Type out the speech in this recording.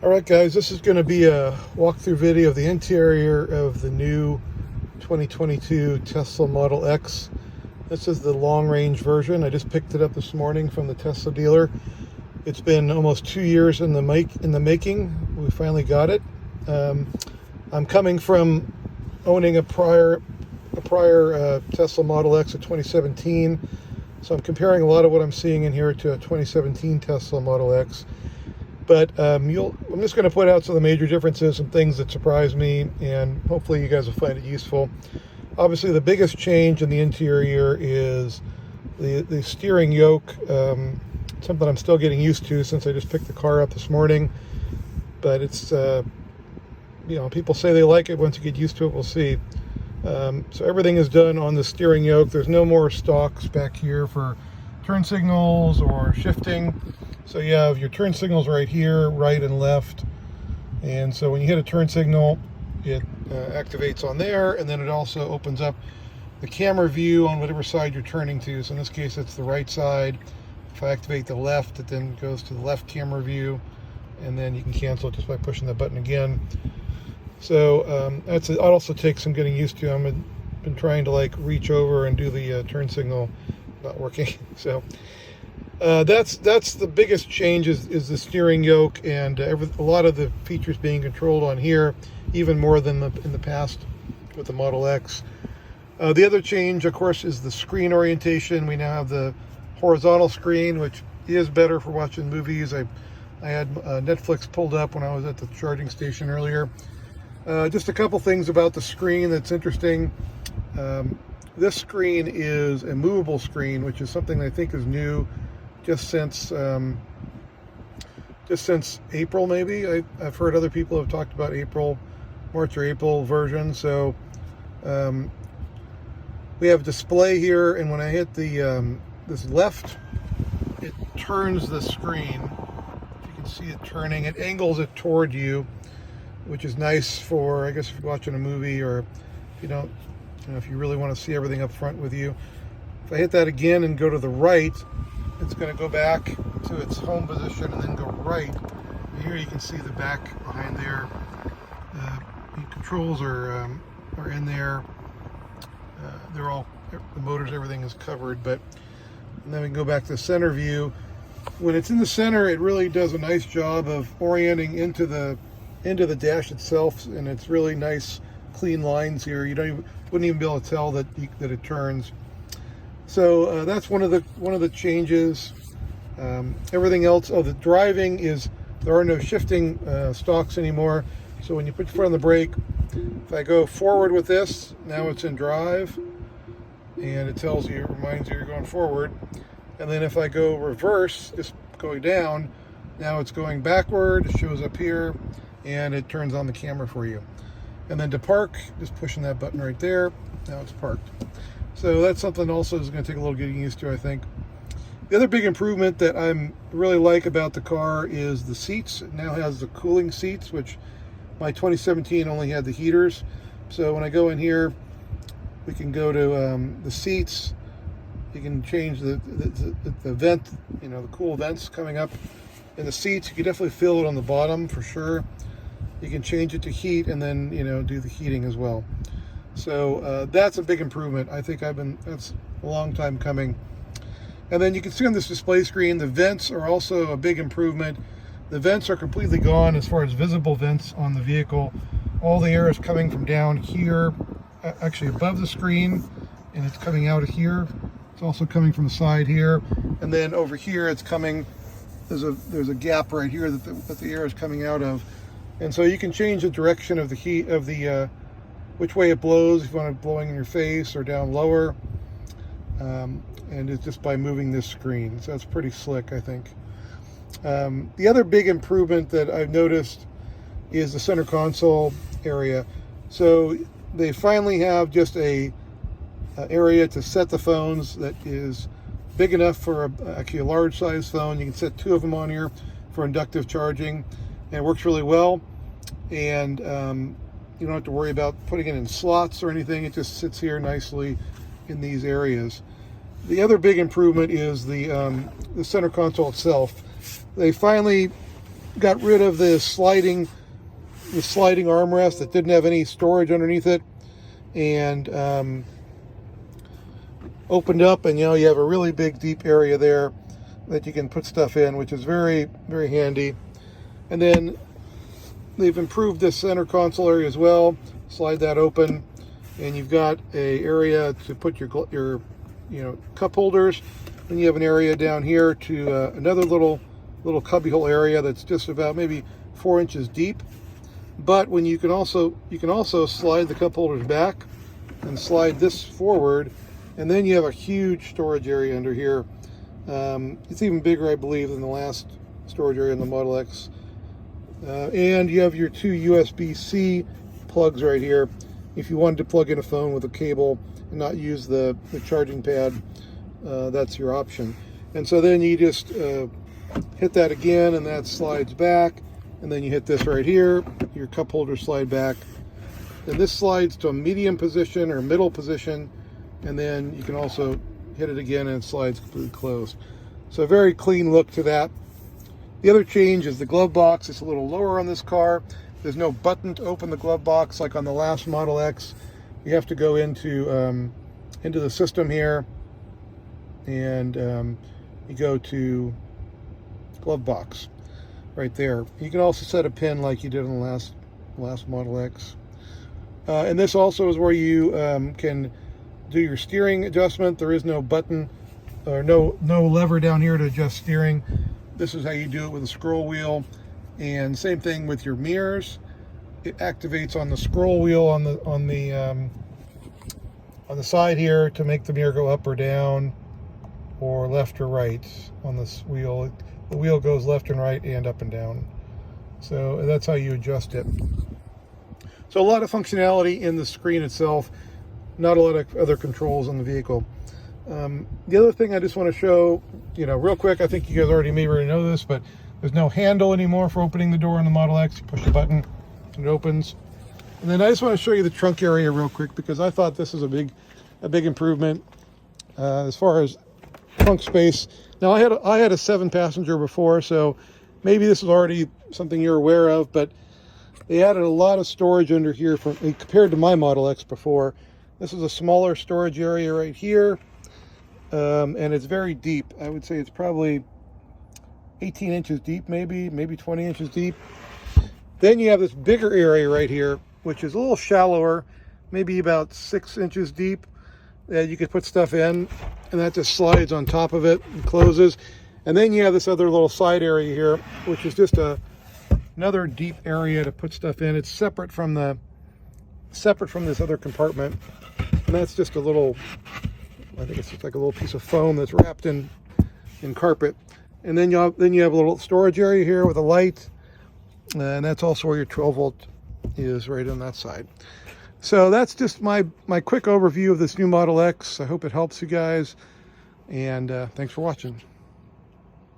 Alright guys, this is going to be a walkthrough video of the interior of the new 2022 Tesla Model X. This is the long-range version. I just picked it up this morning from the Tesla dealer. It's been almost 2 years in the making. We finally got it. I'm coming from owning a prior Tesla Model X of 2017, so I'm comparing a lot of what I'm seeing in here to a 2017 Tesla Model X. But I'm just going to point out some of the major differences and things that surprised me, and hopefully you guys will find it useful. Obviously, the biggest change in the interior is the steering yoke. Something I'm still getting used to since I just picked the car up this morning. But it's, people say they like it. Once you get used to it, we'll see. So everything is done on the steering yoke. There's no more stalks back here for turn signals or shifting. So you have your turn signals right here, right and left. And so when you hit a turn signal, it activates on there, and then it also opens up the camera view on whatever side you're turning to. So in this case, it's the right side. If I activate the left, it then goes to the left camera view, and then you can cancel it just by pushing the button again. So it also takes some getting used to. I've been trying to reach over and do the turn signal, not working. So that's the biggest change is the steering yoke, and a lot of the features being controlled on here, even more than in the past with the Model X. The other change, of course, is the screen orientation. We now have the horizontal screen, which is better for watching movies. I had Netflix pulled up when I was at the charging station earlier. Just a couple things about the screen that's interesting. This screen is a movable screen, which is something I think is new just since April, maybe. I've heard other people have talked about March or April version. So we have display here, and when I hit the this left, it turns the screen. You can see it turning. It angles it toward you, which is nice for, I guess, if you're watching a movie, or if you don't, if you really want to see everything up front with you. If I hit that again and go to the right, it's going to go back to its home position and then go right. And here you can see the back behind there. The controls are in there. The motors, everything is covered. But and then we can go back to the center view. When it's in the center, it really does a nice job of orienting into the dash itself, and it's really nice, clean lines here. You wouldn't even be able to tell that it turns. So that's one of the changes. Everything else, the driving is, there are no shifting stalks anymore. So when you put your foot on the brake, if I go forward with this, now it's in drive, and it reminds you you're going forward. And then if I go reverse, just going down, now it's going backward. It shows up here, and it turns on the camera for you. And then to park, just pushing that button right there, now it's parked. So that's something also is going to take a little getting used to, I think. The other big improvement that I really like about the car is the seats. It now has the cooling seats, which my 2017 only had the heaters. So when I go in here, we can go to the seats. You can change the vent, the cool vents coming up in the seats. You can definitely feel it on the bottom for sure. You can change it to heat, and then do the heating as well. So that's a big improvement. I think that's a long time coming. And then you can see on this display screen, the vents are also a big improvement. The vents are completely gone as far as visible vents on the vehicle. All the air is coming from down here, actually above the screen, and it's coming out of here. It's also coming from the side here, and then over here it's coming. There's a gap right here that the air is coming out of, and so you can change the direction of the heat of the which way it blows, if you want it blowing in your face or down lower, and it's just by moving this screen. So that's pretty slick, I think. The other big improvement that I've noticed is the center console area. So they finally have just a area to set the phones that is big enough for actually a large size phone. You can set 2 of them on here for inductive charging, and it works really well. And you don't have to worry about putting it in slots or anything. It just sits here nicely in these areas. The other big improvement is the center console itself. They finally got rid of the sliding armrest that didn't have any storage underneath it, and opened up, and you know, you have a really big deep area there that you can put stuff in, which is very, very handy. And then they've improved this center console area as well. Slide that open, and you've got a area to put your cup holders. Then you have an area down here to another little cubbyhole area that's just about maybe 4 inches deep. But when you can also slide the cup holders back and slide this forward, and then you have a huge storage area under here. It's even bigger, I believe, than the last storage area in the Model X. And you have your 2 USB-C plugs right here. If you wanted to plug in a phone with a cable and not use the charging pad, that's your option. And so then you just hit that again, and that slides back. And then you hit this right here, your cup holders slide back. And this slides to a medium position or middle position. And then you can also hit it again, and it slides completely closed. So a very clean look to that. The other change is the glove box. It's a little lower on this car. There's no button to open the glove box like on the last Model X. You have to go into the system here, and you go to glove box right there. You can also set a pin like you did on the last Model X. And this also is where you can do your steering adjustment. There is no button or no lever down here to adjust steering. This is how you do it with a scroll wheel. And same thing with your mirrors. It activates on the scroll wheel on the side here to make the mirror go up or down, or left or right on this wheel. The wheel goes left and right and up and down. So that's how you adjust it. So a lot of functionality in the screen itself. Not a lot of other controls on the vehicle. The other thing I just want to show, real quick, I think you guys already know this, but there's no handle anymore for opening the door on the Model X. You push the button and it opens. And then I just want to show you the trunk area real quick, because I thought this is a big improvement as far as trunk space. Now I had a 7-passenger before, so maybe this is already something you're aware of, but they added a lot of storage under here compared to my Model X before. This is a smaller storage area right here, and it's very deep. I would say it's probably 18 inches deep, maybe 20 inches deep. Then you have this bigger area right here, which is a little shallower, maybe about 6 inches deep, that you could put stuff in, and that just slides on top of it and closes. And then you have this other little side area here, which is just another deep area to put stuff in. It's separate from this other compartment. And that's just a little, I think it's just like a little piece of foam that's wrapped in carpet. And then you have a little storage area here with a light, and that's also where your 12-volt is, right on that side. So that's just my quick overview of this new Model X. I hope it helps you guys, and thanks for watching.